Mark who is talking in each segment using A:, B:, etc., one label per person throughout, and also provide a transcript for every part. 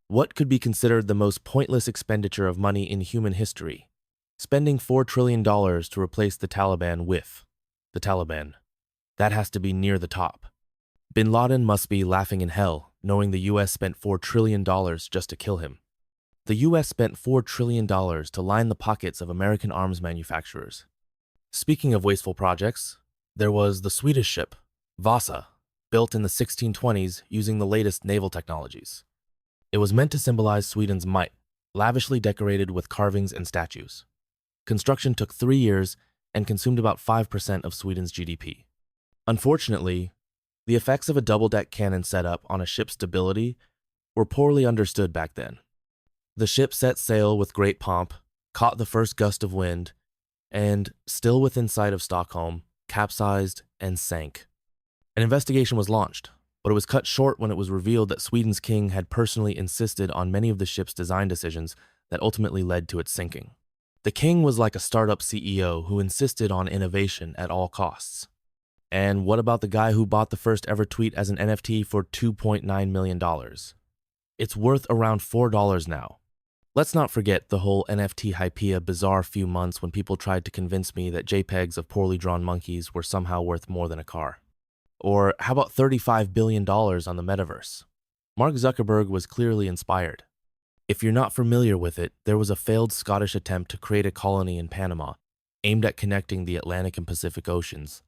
A: What could be considered the most pointless expenditure of money in human history? Spending $4 trillion to replace the Taliban with the Taliban. That has to be near the top. Bin Laden must be laughing in hell, knowing the US spent $4 trillion just to kill him. The US spent $4 trillion to line the pockets of American arms manufacturers. Speaking of wasteful projects, there was the Swedish ship, Vasa, built in the 1620s using the latest naval technologies. It was meant to symbolize Sweden's might, lavishly decorated with carvings and statues. Construction took 3 years and consumed about 5% of Sweden's GDP. Unfortunately, the effects of a double-deck cannon setup on a ship's stability were poorly understood back then. The ship set sail with great pomp, caught the first gust of wind, and, still within sight of Stockholm, capsized and sank. An investigation was launched, but it was cut short when it was revealed that Sweden's king had personally insisted on many of the ship's design decisions that ultimately led to its sinking. The king was like a startup CEO who insisted on innovation at all costs. And what about the guy who bought the first ever tweet as an NFT for $2.9 million? It's worth around $4 now. Let's not forget the whole NFT hypea bizarre few months when people tried to convince me that JPEGs of poorly drawn monkeys were somehow worth more than a car. Or how about $35 billion on the metaverse? Mark Zuckerberg was clearly inspired. If you're not familiar with it, there was a failed Scottish attempt to create a colony in Panama, aimed at connecting the Atlantic and Pacific Oceans.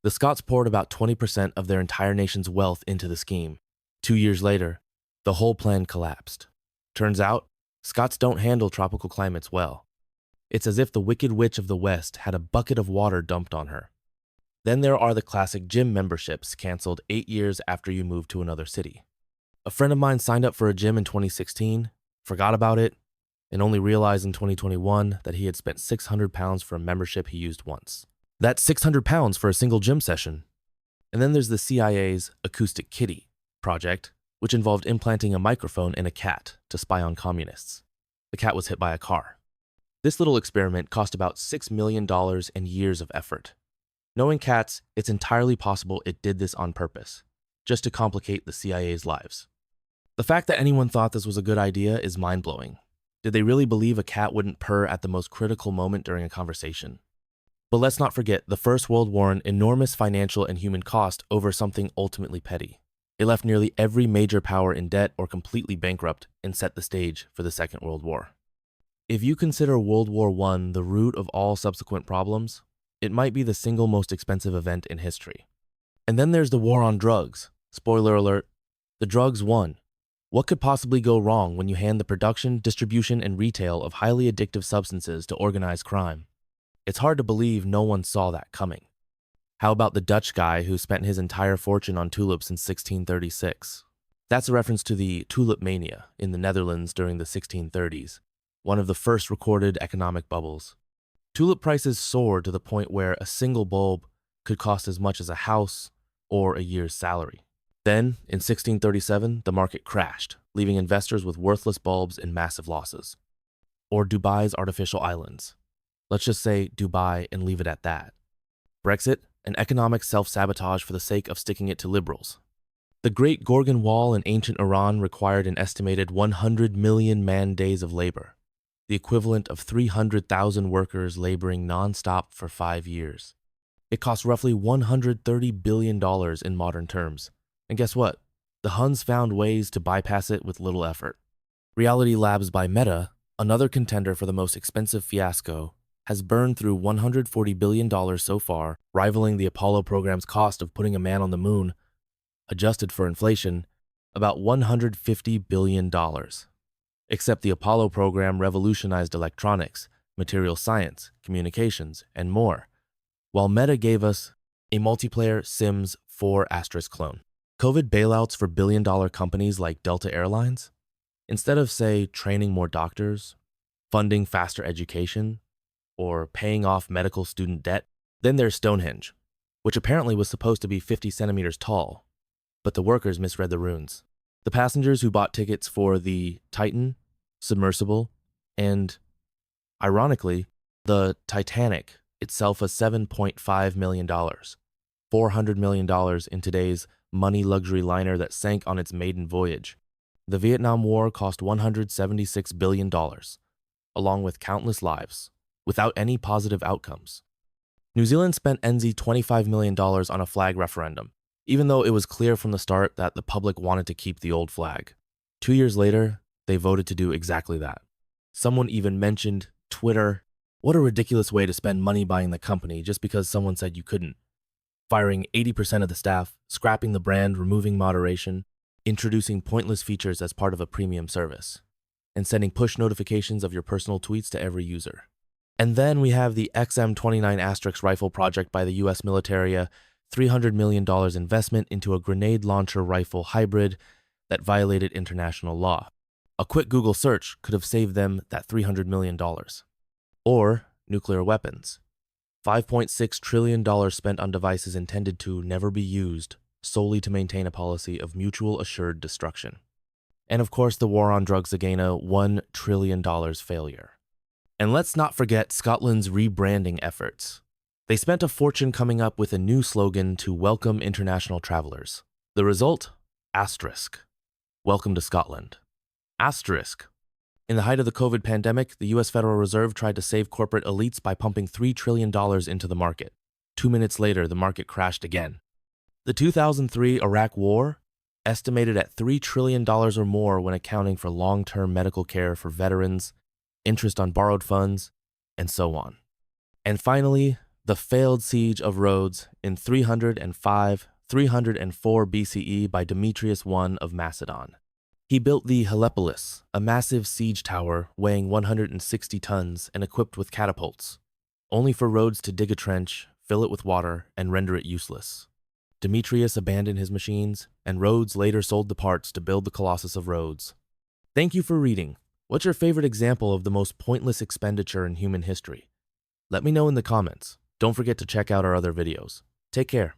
A: The Scots poured about 20% of their entire nation's wealth into the scheme. 2 years later, the whole plan collapsed. Turns out, Scots don't handle tropical climates well. It's as if the Wicked Witch of the West had a bucket of water dumped on her. Then there are the classic gym memberships canceled 8 years after you move to another city. A friend of mine signed up for a gym in 2016, forgot about it, and only realized in 2021 that he had spent £600 for a membership he used once. That's £600 for a single gym session. And then there's the CIA's Acoustic Kitty project, which involved implanting a microphone in a cat to spy on communists. The cat was hit by a car. This little experiment cost about $6 million and years of effort. Knowing cats, it's entirely possible it did this on purpose, just to complicate the CIA's lives. The fact that anyone thought this was a good idea is mind-blowing. Did they really believe a cat wouldn't purr at the most critical moment during a conversation? But let's not forget the First World War an enormous financial and human cost over something ultimately petty. It left nearly every major power in debt or completely bankrupt and set the stage for the Second World War. If you consider World War I the root of all subsequent problems, it might be the single most expensive event in history. And then there's the war on drugs. Spoiler alert, the drugs won. What could possibly go wrong when you hand the production, distribution, and retail of highly addictive substances to organized crime? It's hard to believe no one saw that coming. How about the Dutch guy who spent his entire fortune on tulips in 1636? That's a reference to the tulip mania in the Netherlands during the 1630s, one of the first recorded economic bubbles. Tulip prices soared to the point where a single bulb could cost as much as a house or a year's salary. Then, in 1637, the market crashed, leaving investors with worthless bulbs and massive losses. Or Dubai's artificial islands. Let's just say Dubai and leave it at that. Brexit, an economic self-sabotage for the sake of sticking it to liberals. The Great Gorgon Wall in ancient Iran required an estimated 100 million man-days of labor, the equivalent of 300,000 workers laboring non-stop for 5 years. It cost roughly $130 billion in modern terms. And guess what? The Huns found ways to bypass it with little effort. Reality Labs by Meta, another contender for the most expensive fiasco, has burned through $140 billion so far, rivaling the Apollo program's cost of putting a man on the moon, adjusted for inflation, about $150 billion. Except the Apollo program revolutionized electronics, material science, communications, and more, while Meta gave us a multiplayer Sims 4 * clone. COVID bailouts for billion-dollar companies like Delta Airlines? Instead of, say, training more doctors, funding faster education, or paying off medical student debt, then there's Stonehenge, which apparently was supposed to be 50 centimeters tall, but the workers misread the runes. The passengers who bought tickets for the Titan, submersible, and, ironically, the Titanic itself was $7.5 million, $400 million in today's money luxury liner that sank on its maiden voyage. The Vietnam War cost $176 billion, along with countless lives, without any positive outcomes. New Zealand spent $25 million on a flag referendum, even though it was clear from the start that the public wanted to keep the old flag. 2 years later, they voted to do exactly that. Someone even mentioned Twitter. What a ridiculous way to spend money buying the company just because someone said you couldn't. Firing 80% of the staff, scrapping the brand, removing moderation, introducing pointless features as part of a premium service, and sending push notifications of your personal tweets to every user. And then we have the XM29 rifle project by the US military, a $300 million investment into a grenade launcher rifle hybrid that violated international law. A quick Google search could have saved them that $300 million. Or nuclear weapons. $5.6 trillion spent on devices intended to never be used, solely to maintain a policy of mutual assured destruction. And of course, the war on drugs again, a $1 trillion failure. And let's not forget Scotland's rebranding efforts. They spent a fortune coming up with a new slogan to welcome international travelers. The result? Asterisk. Welcome to Scotland. Asterisk. In the height of the COVID pandemic, the US Federal Reserve tried to save corporate elites by pumping $3 trillion into the market. 2 minutes later, the market crashed again. The 2003 Iraq War, estimated at $3 trillion or more when accounting for long-term medical care for veterans, interest on borrowed funds, and so on. And finally, the failed siege of Rhodes in 304 BCE by Demetrius I of Macedon. He built the Helepolis, a massive siege tower weighing 160 tons and equipped with catapults, only for Rhodes to dig a trench, fill it with water, and render it useless. Demetrius abandoned his machines, and Rhodes later sold the parts to build the Colossus of Rhodes. Thank you for reading. What's your favorite example of the most pointless expenditure in human history? Let me know in the comments. Don't forget to check out our other videos. Take care.